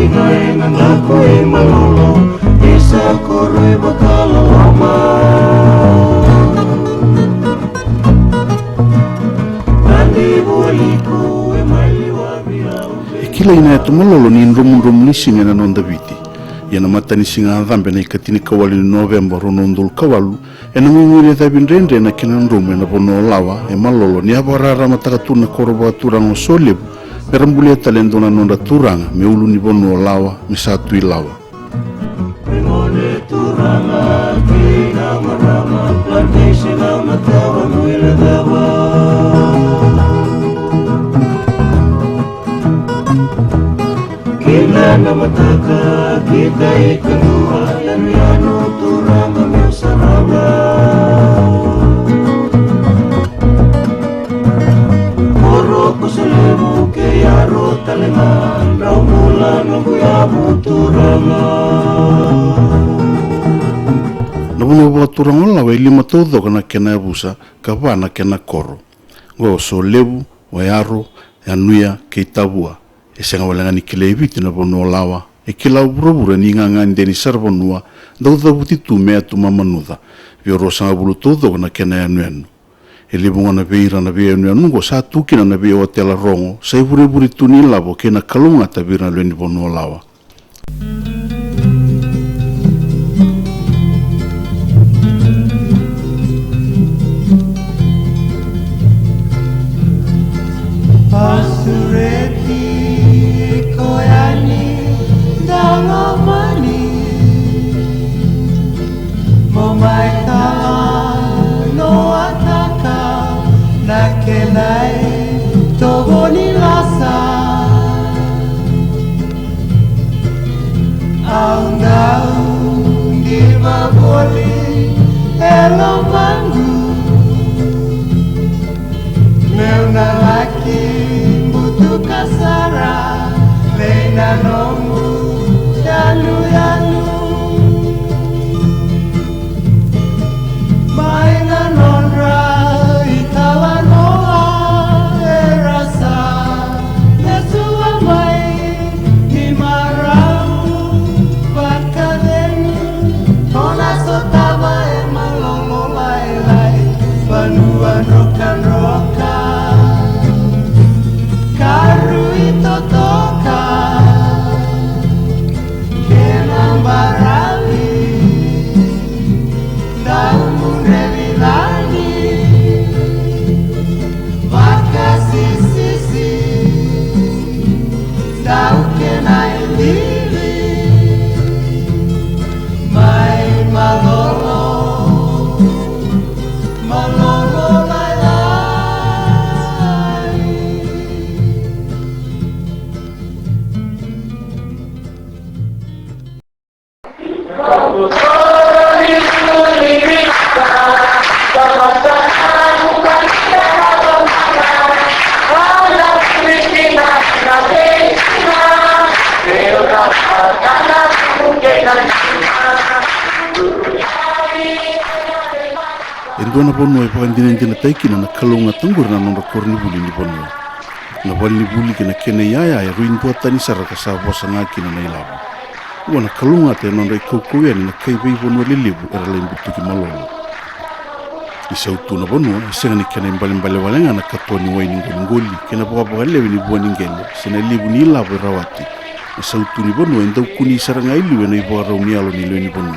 ingai ngandakui malolo Isa koroi bakala lama Nandi bualiku emaliwa bilau Ikila ina eto malolo ni nrum nising ena nonda viti Yana mata nisinga adhambe na ikatini kawali ni November ronondul kawalu Ena ngungiri thabin rendre na kina nrum ena pono lawa E malolo ni abarara matakatuna koroba turango solebu Perambulia talento na nonda turanga me ulu ni pono lawa me satu ilawa Rimone turanga kina marama plantation amatawa nuila dawa Kila namataka kita ikanua Yanu turanga meusaraba Moro kusulemu ke yaro taleman Rau mula nungguyamu turanga Nabuno wa turanga lawa ili mataudo kana kena busa Kawana kena koro Ngo so lebu, wayaro, yanuia, keitabua E senga wala ngani kile eviti na pono lawa E kila uburabura ni nganga ndeni sarvanua Dauda butitu mea tu mamanudha Vioro sanga bulu todo kana kena yanuenu E libunga na veira na vea yanuenu Ngo sa tukina na vea watela rongo Sa iburi tuni labo kena kalunga tabira lueni pono lawa Pasureti koyani dangamani Momaitala no ataka nakelai toboni lasa Aundau di baboli elomangu Meuna laki butuh kasara Leina nomu yanu Maina nonra ikawa noa erasa Nesua mai himarau bakadenu Kona sotava emalolo lai Banua nokan roka toka kenang barali daun revilani vakasi sisi daun kenai dili mai malolo Endona pono e pakandina taikina na kalunga tungur na nonda korni buli ni pono. Na wali buli kena kena yaya e ruin tuatani saraka sa bosa ngakina na ilabu. Wana kalunga te nonda ikaukuya ni na kaibei pono lilibu era lembutu ki malolo. Isa utu na pono e senga ni kena imbale walenga na katua ni waini ngoli kena poka lewe ni buwa ningele sena libu ni ilabu e rawati. Isa utu ni pono e ndau kuni saranga ilu e na iboa rauni alo ni leo ni pono.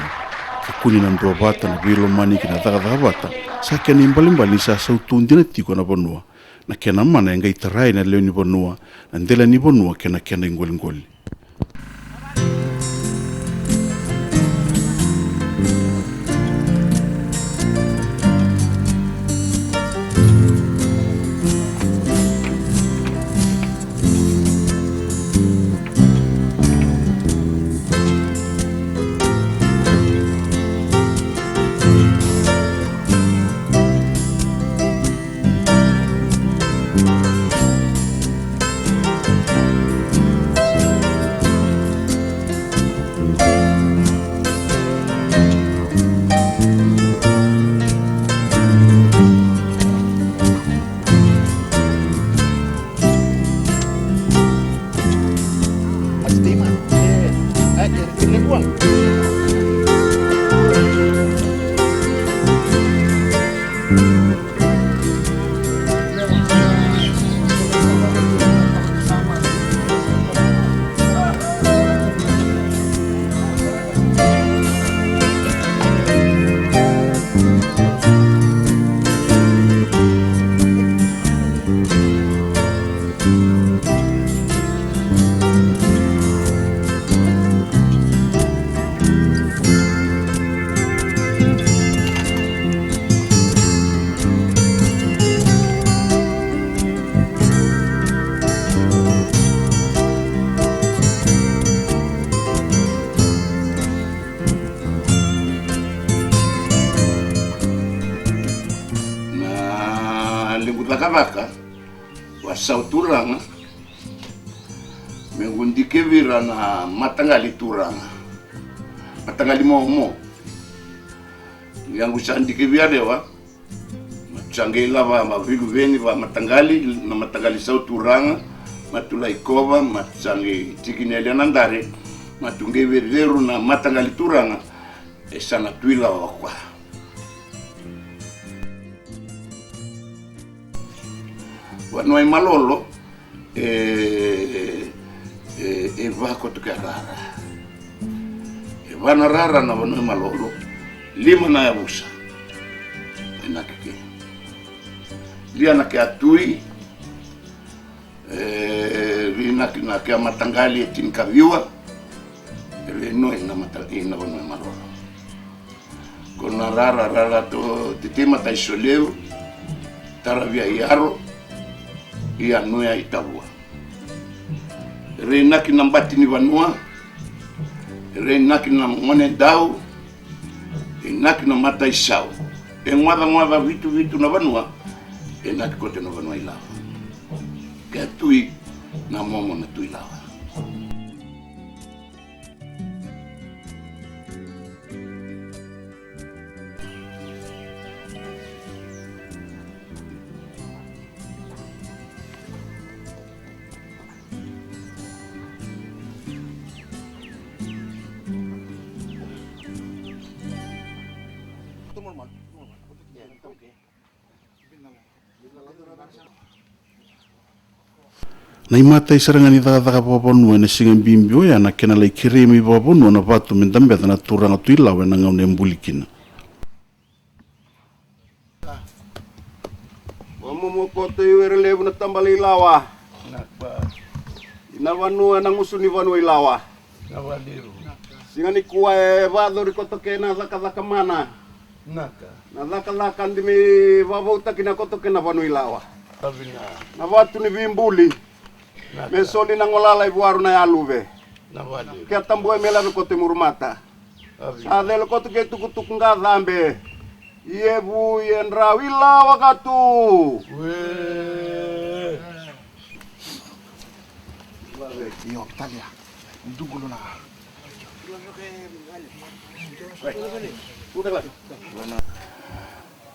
Kuni na ndua bata na bilo mani kina daga bata sa kena imbali sa sautu ndina tiko na bonua na kena mana enga itarai na leo ni bonua na ndela ni bonua kena ingoli Laka wasau turanga mengundike vira na matangali turanga matangali mo yang usandike via dewa machangela va mavigu veni va matangali na matangali sau turanga matulai kova machange tikinele nandare matunge veru na matangali turanga esana tuila wakwa Wanoi malolo vako tuke rara. Vana rara na wanoi malolo lima na yabusa. Enakike. Lia na ke atui na ke matangali tinkaviwa. Noi na matangali na wanoi malolo. Kona rara to titema taisoleu taravia iaro ia noia i tavua. Re naki na mbati ni vanua, re naki na ngone dau, e naki na mata i sau. E ngwada vitu na vanua, e naki kote na vanua i lawa. Ke tui na momo na tui lawa. Nai mata i sarangani taka paponu e na singa bimbio ya na kena lai kiremi paponu na vatu mendambe na turanga tuilawe na ngaune mbulikina. Mo koto iwere lebu na tambali lawa. Ina vanua na ngusuni vanua ilawa. Singa ni kuwa e vado rikoto ke na zaka mana. Na zaka ndimi vavauta kina koto ke na vanua ilawa. Na vatu ni vimbuli. Mesoli na ngolala ibuaru na yaluve. Kia tambue mela kote murumata. Adele koto ke tukutuk nga dhambe. Yebu yendra wila wakatu. Yo, talia. Ndugulo na.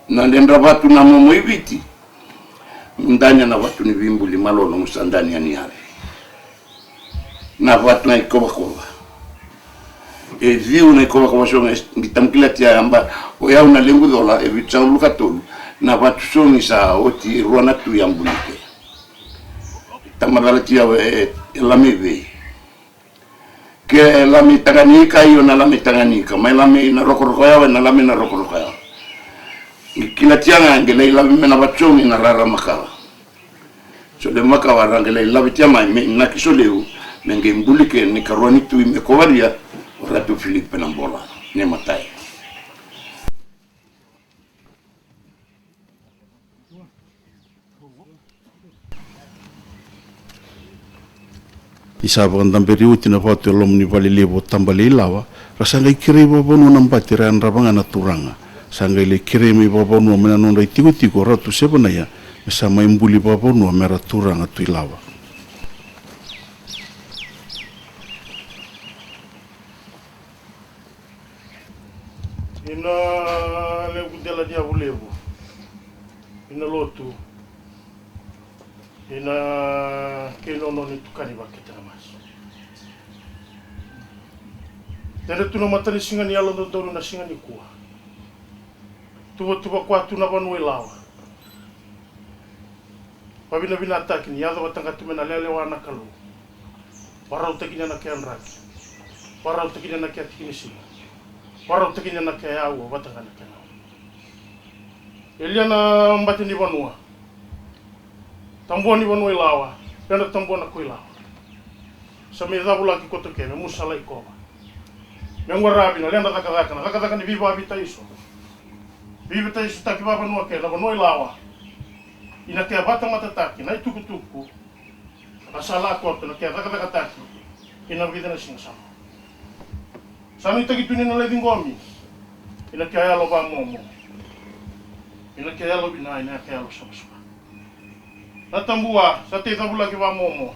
Na ndendra watu na momo ibiti. Ndanya na watu ni vimbuli malolo musandani ya niare. Na watu na ikoba. E viu na ikoba shonga ngitamkila tia amba oya una lengu dola e vitsa luka tolu na watu shongi sa oti ruana tu yambulike. Tamadala tia elamebe. Ke elami Tanganyika iyo na lami Tanganyika, ma elami na roko yawe na lami na roko yawe. Kila tianga ngele ilami mena bachongi na rara makawa. So le makawa rangele ilabi tiama na kisoleu menge mbulike ni karwani tu imekovaria oratu Filipe na mbola ne matai. Isabakan tamperi uti na patu lom ni palilebo tambali lawa rasangai kiri babonu nampati ran rabanga na turanga sangai le kiri mi babonu mena nonda tiku ratu sebenaya mesama imbuli babonu mera turanga tu lawa. Ina lebu dela dia bulebu. Ina lotu. Ina kelono ni tukani bakita na mas. Tere tuna matani singa ni alo dono na singa ni kuwa. Tuwa kwa tuna vanue lawa. Pabina bina atakini yadha watangati mena lele wana kalu. Warau takinya na kia nraki. Warau takinya na kia tikini sila. Warau takinya na kia yawa watangana kia nao. Eliana mbati ni vanua. Tambua ni vanua ilawa. Pena tambua na kuilawa. Sa me dhabula ki koto keme musala ikoba. Mengwa rabina lenda dhaka ni viva habita iso. Viva ta iso taki baba nua kena vanua ilawa. Ina kia bata matataki, na tuku asala korto na kia dhaka taki. Ina vida na singsama. Sano itaki tuni na leding gomi. Ina kia yalo ba momo. Ina kia yalo bina, ina kia yalo sama-sama. Natambua, sa te dhabula ki ba momo.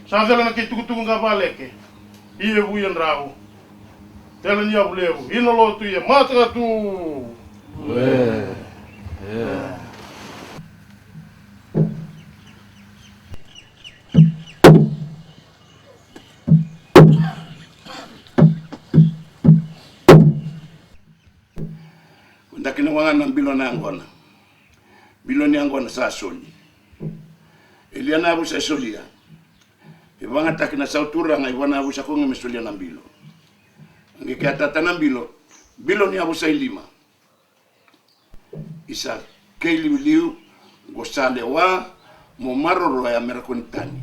Sa dhala na kia tuku nga baleke. Iye buyan rahu. Dhala niya bulevu. Ino lotu iye, mataka tu. Ndakina wangana biloni angona. Biloni angona sa soli. Eliana abu sa solia. Ibanga takina sautura nga ibana abu sa konge mesolia na bilo. Ngi kia tata na bilo. Biloni abu sa ilima. Isa keili liu gosale wa mo maroro ya merakontani.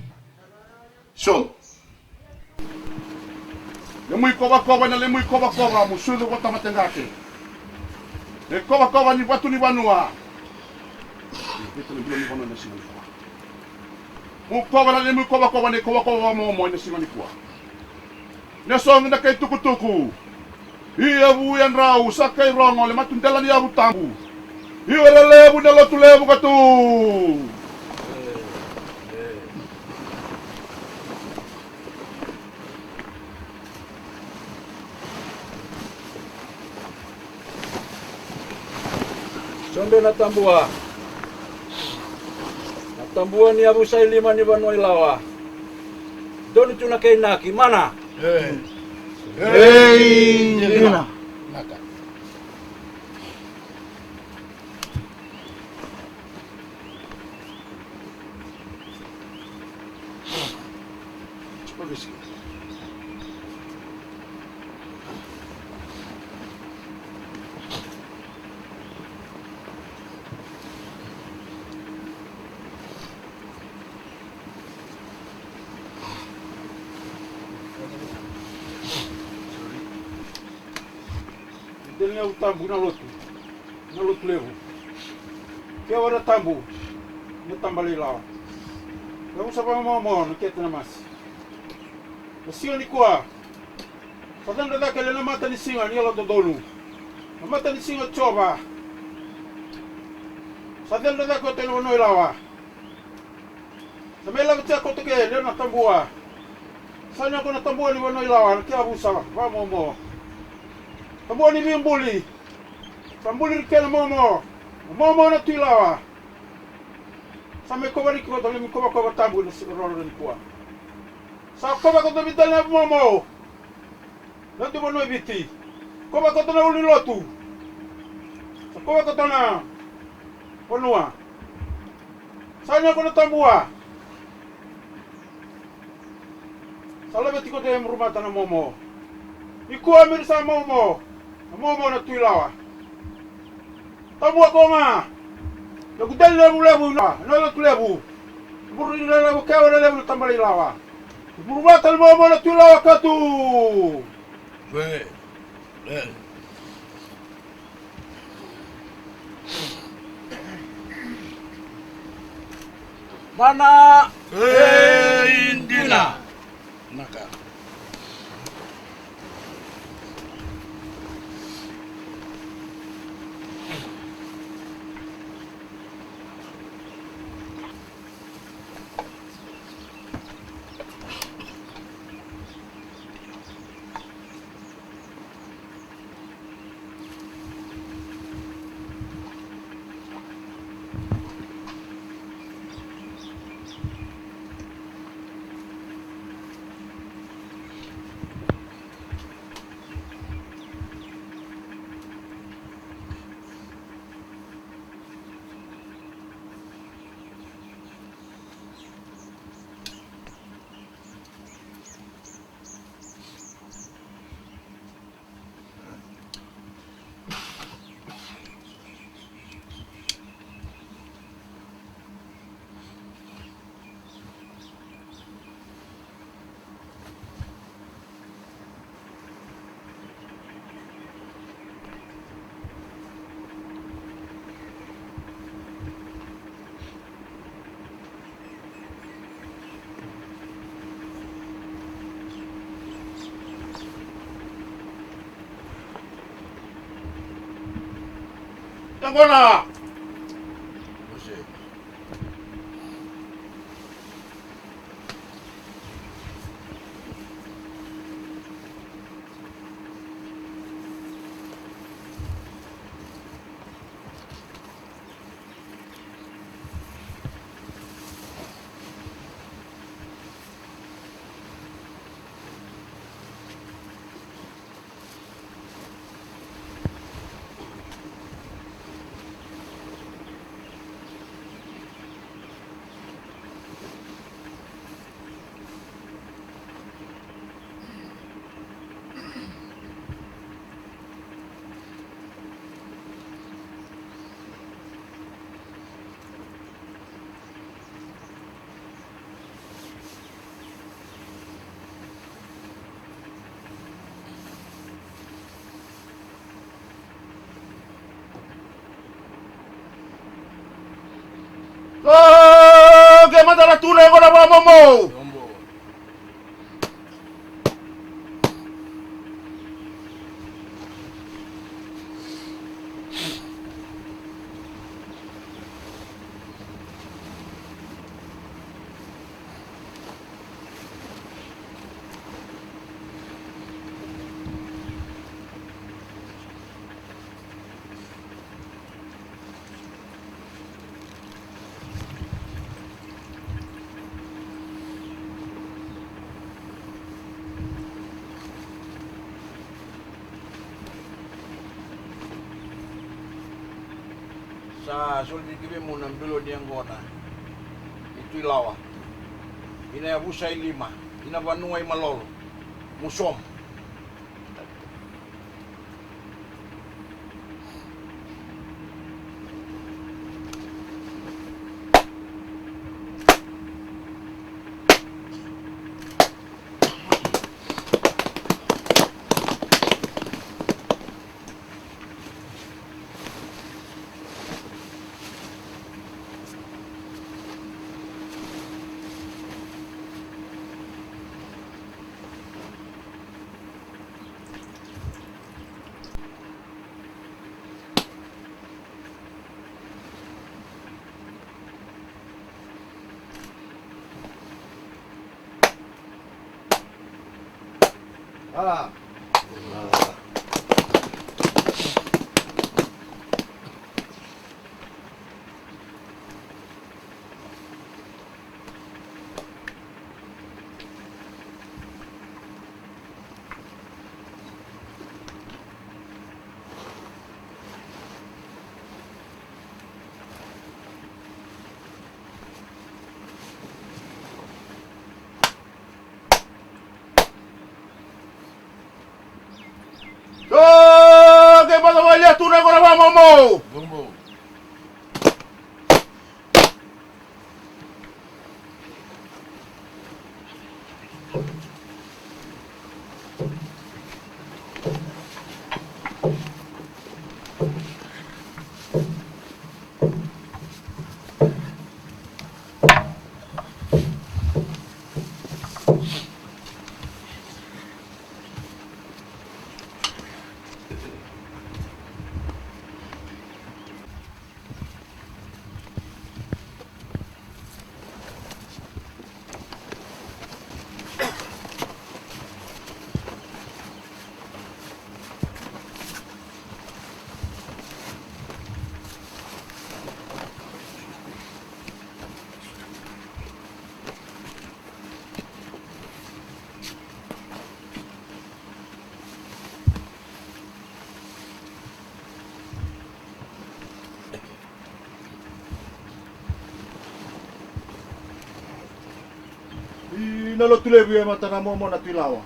So. Lemui koba na lemui koba musudu kota matengake. E koba ni watu ni vanua. Itu ni belum kono na singa. Mu koba na lemui koba ni koba mo na singa ni kwa. Na song na kay tukutuku. Iya buyan rau sakai rongo le matundela ni abu tambu. Iya lebu na lotu lebu katu. Sonde natambua. Natambua ni Abu Sailima ni Vanua Ilawa. Doni tuna kainaki mana? Nina. Delnya utambu na lotu levu. Kia wara tambu, na tambali lao. Lagu sapa momo na kia tena mas. Nasio ni kwa. Padang dada kele na mata ni singa ni alo dodonu. Na mata ni singa choba. Sadel dada ko tena wono ilawa. Samela kutia ko toke leo na tambua. Sanya ko na tambua ni wono ilawa kia abusa ba momo. Tambua ni bimbuli. Tambuli kena momo. Momo na tilawa. Sampai kau balik kau dalam kau tambu ni rolo ni kuah. Sa kau kau tu bital na momo. Nanti mono biti. Kau kau tu na uli lotu. Sa kau kau tu na ponua. Sanya kau na tambua. Salah beti kau tu yang rumah tanah momo. Iku amir sa momo. Momo na tilawa. Tambua kau ma. Lagu dal lebu na, nolo tu lebu. Buru lebu kawa lebu tambah ilawa. Buru batal momo na tu ilawa katu. Mana? Indina. Naka. tambona. Ke mata tune ko na mo. Sa soldi kibe mo ng bilo di Anggona. Ito ilawa. Inayabusay 5. Inabanuay malolo. Musom. Ah. Ke mata wala tune ko na mo. Nalo tulebu ya mata na momo na tuilawa.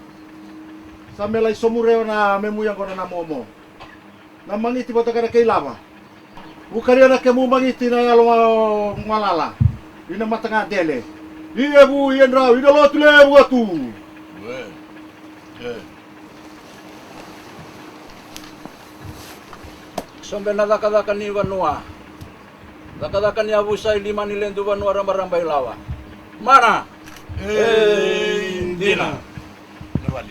Sa melay somureo na memuyang ko na momo. Na mangiti bata kada kailawa. Bukari na kemu mangiti na yalo malala. Ina mata nga dele. Iya bu iya ndra, ina lo tulebu atu. Sombe na daka ni Vanua. Daka ni abusay 5 ni Lendu Vanua ramba ilawa. Mana? Dina. Nawali.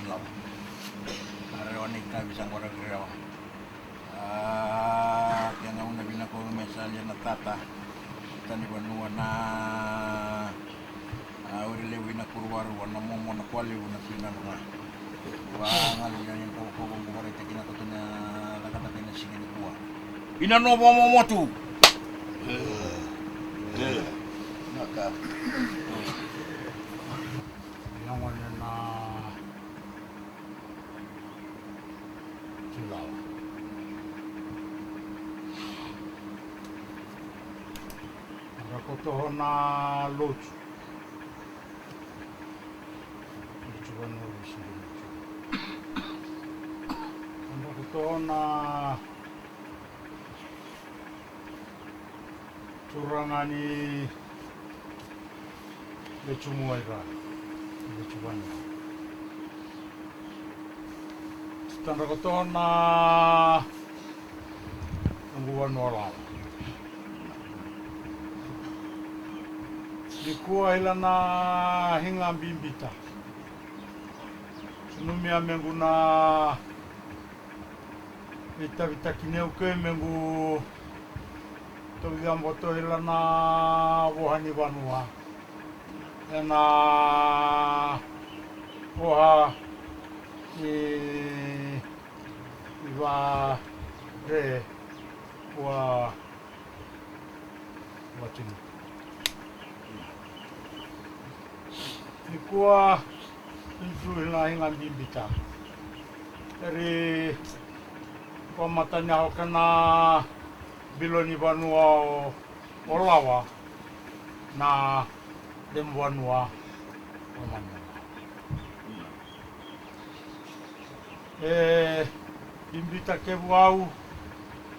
lawa. Arewa nikta bisa ngorang rewa. Kaya nga una bina ko mesalya na tata. Tani banua na urilewi na kurwaru na momo na kwaliw na sinanunga. Wangalu yan yung kawakawang bumarita kinakato na nakatapin na singin kuwa. Inano mo tu? Naka. Yang wala na Silaw. Rakoto na lucu. Lucu kan lucu. Rakoto na curangani lucu muaira. Lucu banget. Tanda koto na nungguan wala. Di kuah ila na hinga bimbita. Sunumia mengu na vita kineu ke mengu togiam boto ila na wohani vanua. Ena woha iwa re wa watini. Nikua intu hila hinga bimbita. Dari pamatanya ho kana biloni vanua o lawa na dem vanua omanya. Bimbita ke buau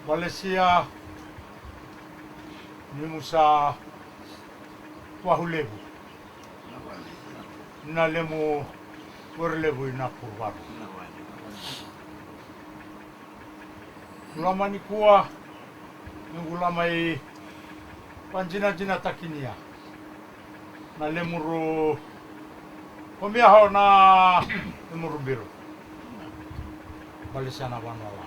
Malaysia ni musa wahulebu na lemu warlebu ina kurwaru ulama ni kuah ulama i panjina takinia na lemuru komia ho na lemuru biru Malaysia na wanala.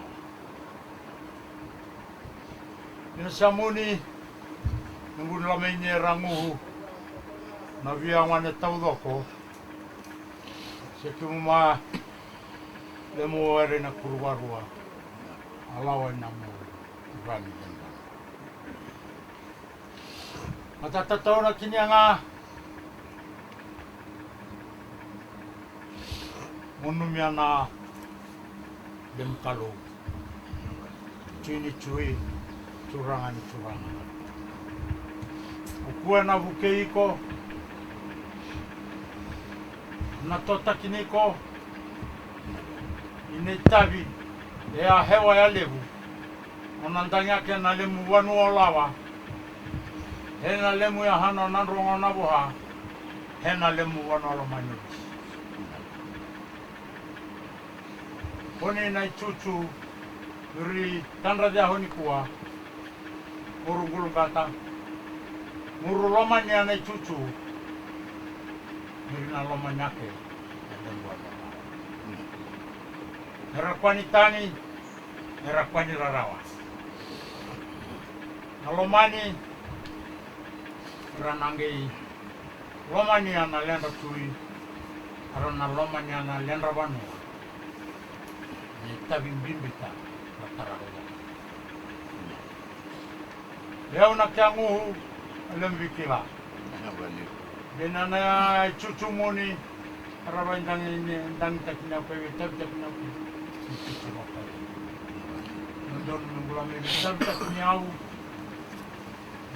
Ina samuni nunggu lamai ni ranguhu na via wane tau doko. Sekuma lemu ere na kurwarua alawa namu rani benda. Mata tatau na kinyanga munumia na dem kalau cini cui curangan ukua na bukeiko na tota kiniko ine tabi ya hewa ya lebu onandanya ke na lemu wanu olawa he na lemu ya hano na rongo na boha he na lemu wanu olamanyu Hone nai cucu dari tandra dia honi kuah muru gulung kata muru lomanya nai cucu dari na lomanya ke nerakwani tani nerakwani rarawa na lomani ranangi lomani ana lenda cui arana lomani ana lenda banu Kita bimbita mataraga. Leo na kyangu alam bikila. Denana cucu moni araban dang takina pe takina pe. Ndon ngulame bisab takina au.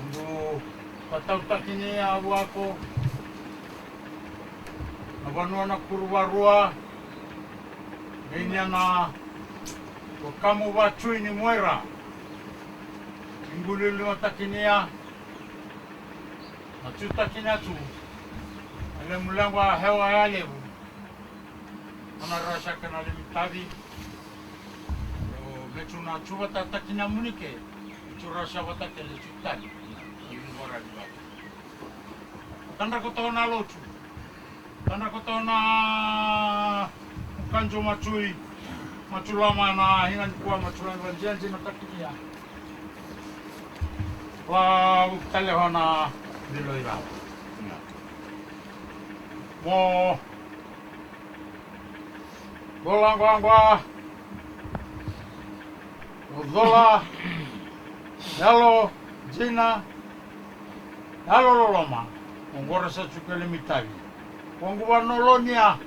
Ndo patau takini au ako. Abanu na kurwarua. Ini na kamu wacui ni muera. Inguli lima takinia. Nacu takinia tu. Ale mulangwa hewa yale. Ana rasa kena limi tabi. Lecu na cuba takinia munike. Lecu rasa watak lecu tabi. Ini muera di bawah. Tanda kau tahu na locu. Tanda kau tahu na kanjo machui machulama na hingan kuwa machulama jenji na takia la telehona diloira mo golangwa Zola Yalo Jina Yalo Loloma Ngora sa chukele mitavi Wanguwa nolonia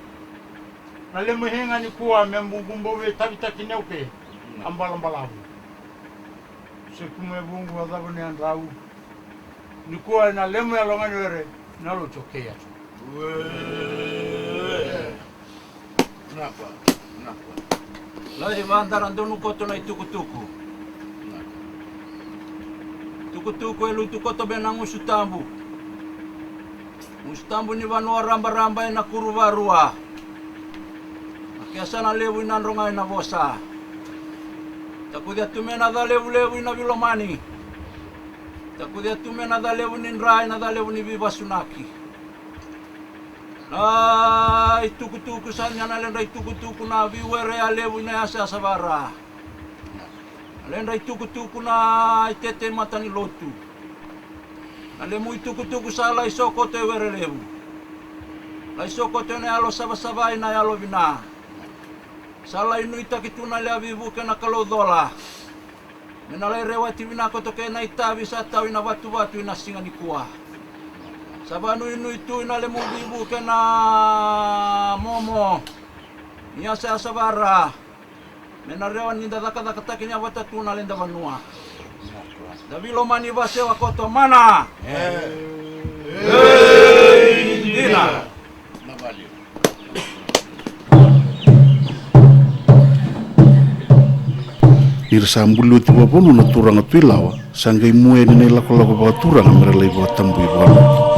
na lemuhenga ni kuwa membungumbo we tabita kineupe ambalambalahu sekume bungu adhabu ni andrau ni kuwa na lemu ya longani were nalo chokea Napa. Lahi vandara ndonu koto na itukutuku. Tukutuku elu tukoto benang usutambu. Usutambu ni vanua ramba-ramba ina kuruvarua. Kiasana levu ina nronga ina vosa. Takudia tumena dha levu ina vilomani. Takudia tumena dha levu ni nrai na dha levu ni vivasunaki. Na itukutuku sanya na lenda itukutuku na viwere ya levu ina yasa savara. Lenda itukutuku na itete matani lotu. Na lemu itukutuku sa la isoko te were levu. La isoko te na yalo sava ina yalo vina. Sala inu itakituna le avivu ke na kalodhola. Mena le rewati vina kotoke na itavi sa tau ina watu ina singa ni kuah. Sabanu inu itu ina le mubibu ke na momo. Nia sa savara. Mena rewan ninda daka takinya watatuna lenda vanua. Davilo mani vase wakoto mana. Dina. Navali. Irsambulu tu babonu na turanga tuilawa sangai mue ni lako ba turanga merelai ba tambu ibalo.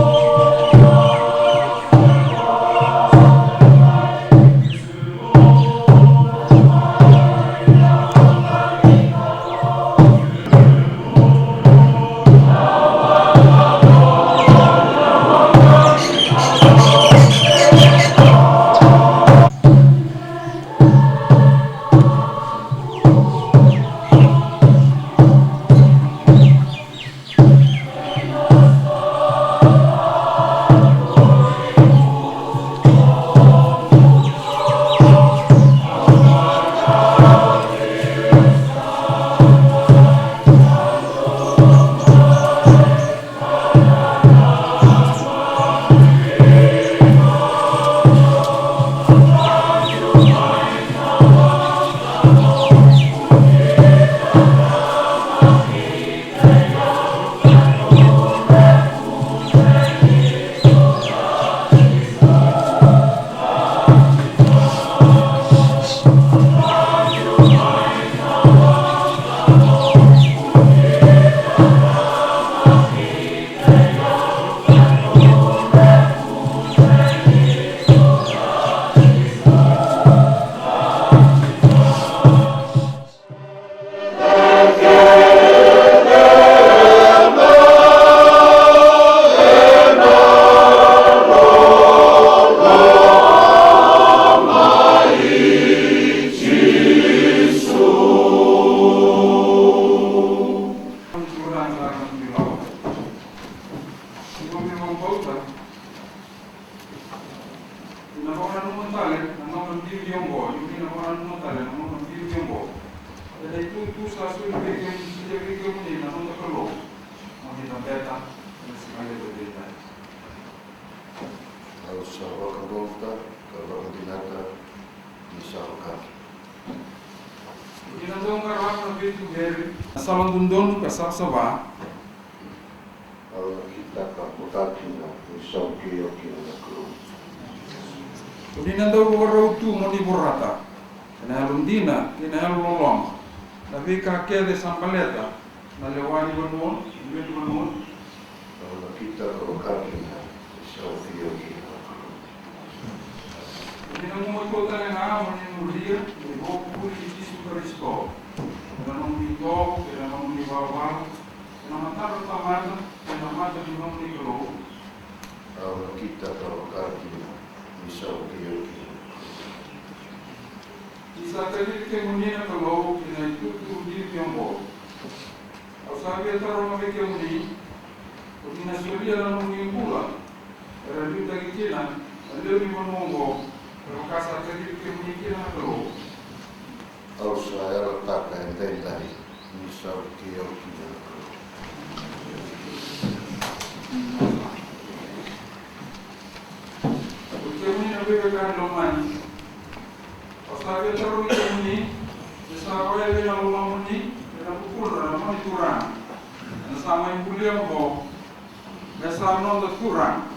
Salangundon ka sasava Kita kaputati na isauki na kru. Udinanda uwarau tu moni burrata. Na lundina, kina lolong. Tapi kakek de sampaleta. Na lewani banun, ibet banun. Kalau kita kaputati na isauki na kru. Udinanda mo ta nga moni mulia, ibo puri kisu karisto. Nang dito, nang dibawa, nang matar tamad, nang mata di nang dito. Kalau kita kaputati na isauki na kru. Isa tadi ke munina kalau kena itu di tiongko. Asal kita orang mereka muni, kena suria dalam muni pula. Ada di tadi kena, ada di monongo. Kalau kasar tadi ke muni kena kalau. Kalau saya letakkan tadi, misal dia tidak. Kemuni nabi kan lomani. Asal kita orang kemuni, sesawa yang kita lomani, kita pukul lomani turang. Sama yang kuliah bo, besar non turang.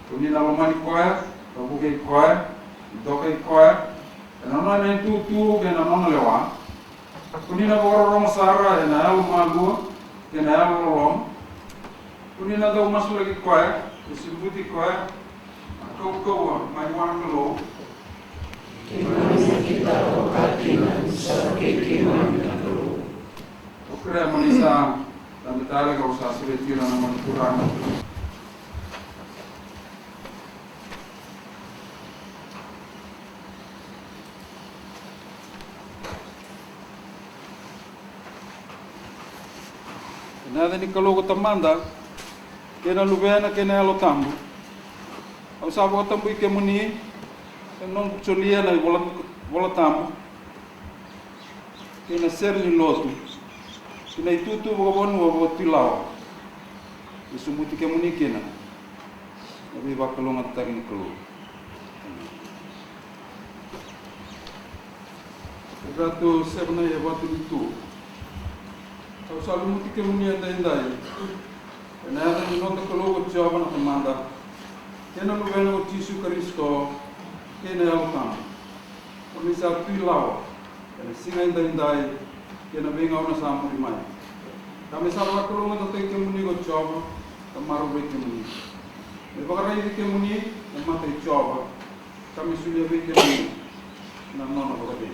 Kuni lomani koer, kabuke koer, doke koer. Nona na tutu ke na nona lewa. Kuni na borong sara na alu malu, ke na alu rolong. Kuni na daw masuk lagi koer, disebut koer. Kau mai wan melo. Kita okatina sakit mangkalo. Okra manisa dan betala kau sa suretira na mankurang. Nada ni kalau kau temanda, kena lubena kena alo tambu. Ang sabi ko tamboy ke muni, nung cholia na wala tambu. Kena ser ni lotu. Kena itutu babon wabot tilaw. Isumuti ke muni kena. Nabi bakalong at tagin kalo. Kato serna ya batu itu. Kau selalu muti ke muni at indai. Kena ada ni nota kalo ko jawaban at manda. Kena lubena o Yesu Kristo, kena alutama. Kami sa pilaw, kena singa indai, kena benga ona sa amuri mai. Kami sa wakulunga tatay kemuni ko choba, tamaru be kemuni. Me bakarai di kemuni, namatay choba. Kami sulia be kemuni, na nona bakabe.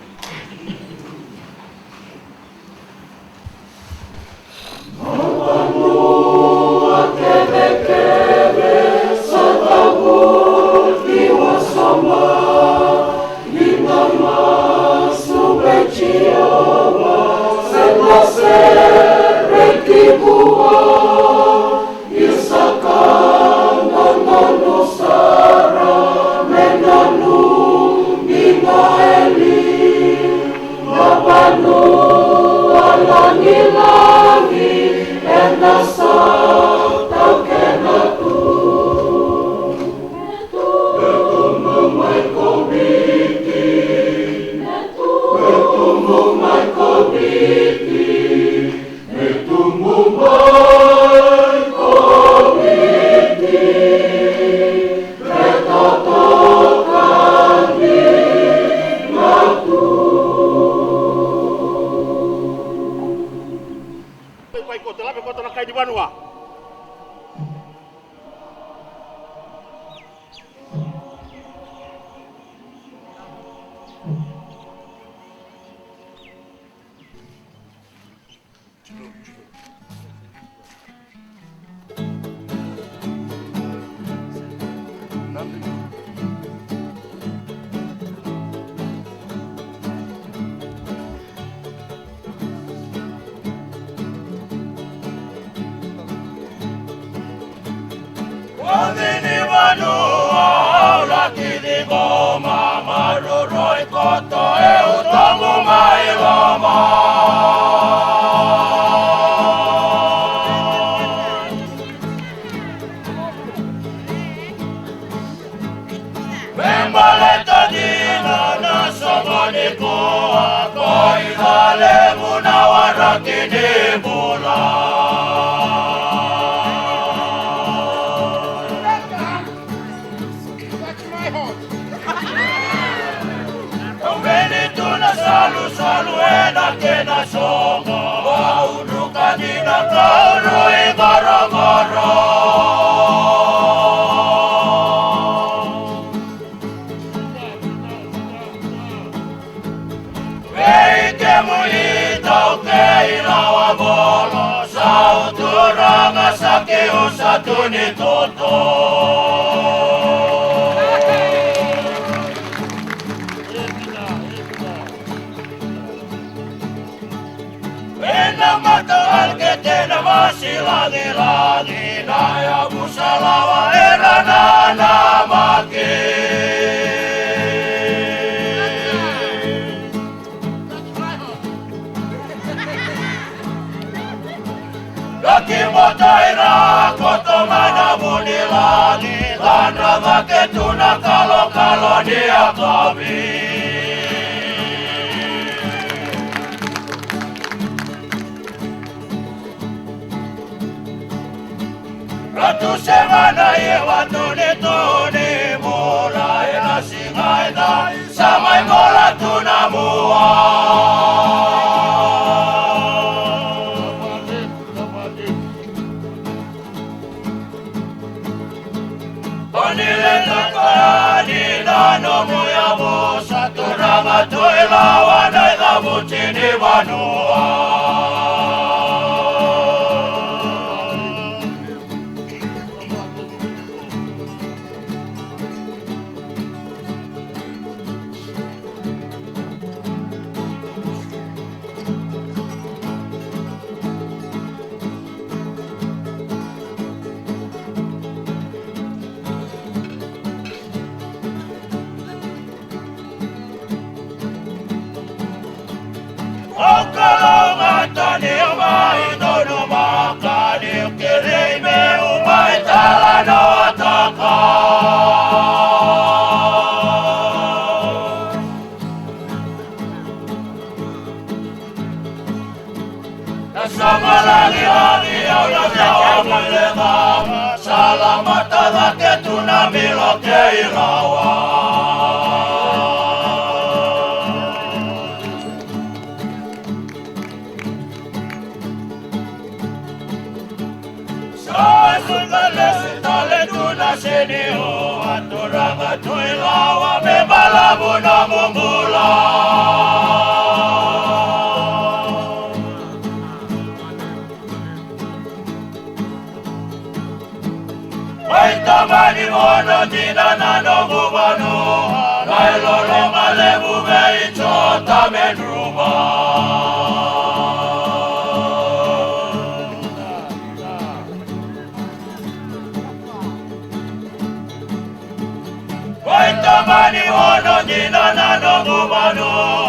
tena masilangi-langi na ya busalawa erana namake. Laki motaira koto mana munilani Landra maketuna kalo dia kami Ratu semana iwa tuni mulai nasingai na samai mola tunamua no muya bosa turanga tuila na ila mutini vanua Salamat rakyat tuna milok keirawa Sale tuna senio aturanga tuilawa bebalabu na mumbula Tamani mono tina nano gubanu Nailolo malebu veicho tamedruma Tamani mono tina nano gubanu